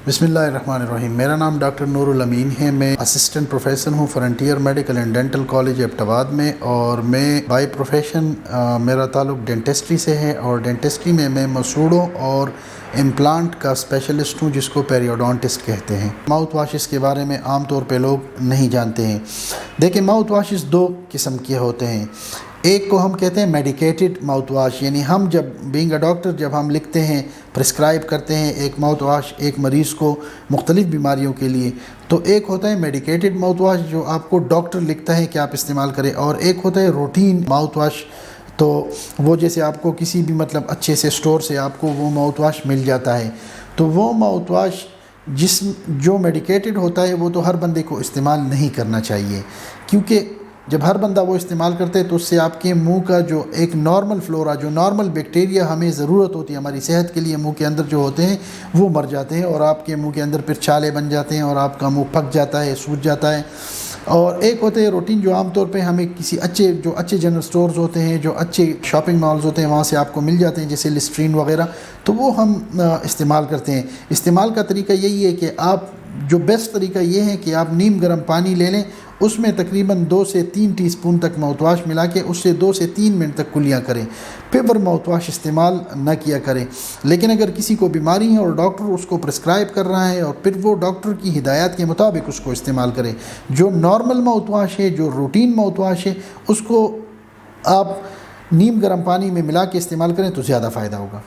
بسم اللہ الرحمن الرحیم۔ میرا نام ڈاکٹر نور الامین ہے۔ میں اسسٹنٹ پروفیسر ہوں Frontier Medical and Dental College Abbottabad میں، اور میں بائی پروفیشن میرا تعلق ڈینٹسٹری سے ہے، اور ڈینٹسٹری میں میں مسوڑوں اور امپلانٹ کا اسپیشلسٹ ہوں، جس کو پیریوڈونٹسٹ کہتے ہیں۔ ماؤتھ واشز کے بارے میں عام طور پہ لوگ نہیں جانتے ہیں۔ دیکھیں، ماؤتھ واشز دو قسم کے ہوتے ہیں۔ ایک کو ہم کہتے ہیں میڈیکیٹڈ ماؤتھ واش، یعنی ہم جب بینگ اے ڈاکٹر جب ہم لکھتے ہیں، پرسکرائب کرتے ہیں ایک ماؤتھ واش ایک مریض کو مختلف بیماریوں کے لیے، تو ایک ہوتا ہے میڈیکیٹڈ ماؤتھ واش جو آپ کو ڈاکٹر لکھتا ہے کہ آپ استعمال کریں، اور ایک ہوتا ہے روٹین ماؤتھ واش، تو وہ جیسے آپ کو کسی بھی اچھے سے اسٹور سے آپ کو وہ ماؤتھ واش مل جاتا ہے۔ تو وہ ماؤتھ واش جو میڈیکیٹڈ ہوتا ہے وہ تو ہر بندے کو استعمال نہیں کرنا چاہیے، کیونکہ جب ہر بندہ وہ استعمال کرتے ہیں تو اس سے آپ کے منہ کا جو ایک نارمل فلورا، جو نارمل بیکٹیریا ہمیں ضرورت ہوتی ہے ہماری صحت کے لیے منہ کے اندر جو ہوتے ہیں، وہ مر جاتے ہیں، اور آپ کے منہ کے اندر پھر چھالے بن جاتے ہیں، اور آپ کا منہ پھک جاتا ہے، سوج جاتا ہے۔ اور ایک ہوتے ہیں روٹین، جو عام طور پہ ہمیں کسی اچھے جنرل سٹورز ہوتے ہیں، جو اچھے شاپنگ مالز ہوتے ہیں، وہاں سے آپ کو مل جاتے ہیں، جیسے لسٹرین وغیرہ، تو وہ ہم استعمال کرتے ہیں۔ استعمال کا طریقہ یہی ہے کہ آپ جو بیسٹ طریقہ یہ ہے کہ آپ نیم گرم پانی لے لیں، اس میں تقریباً 2 سے 3 ٹی سپون تک ماؤتھ واش ملا کے اس سے 2 سے 3 منٹ تک کلیاں کریں، پیور ماؤتھ واش استعمال نہ کیا کریں۔ لیکن اگر کسی کو بیماری ہے اور ڈاکٹر اس کو پرسکرائب کر رہا ہے، اور پھر وہ ڈاکٹر کی ہدایات کے مطابق اس کو استعمال کریں۔ جو نارمل ماؤتھ واش ہے، جو روٹین ماؤتھ واش ہے، اس کو آپ نیم گرم پانی میں ملا کے استعمال کریں تو زیادہ فائدہ ہوگا۔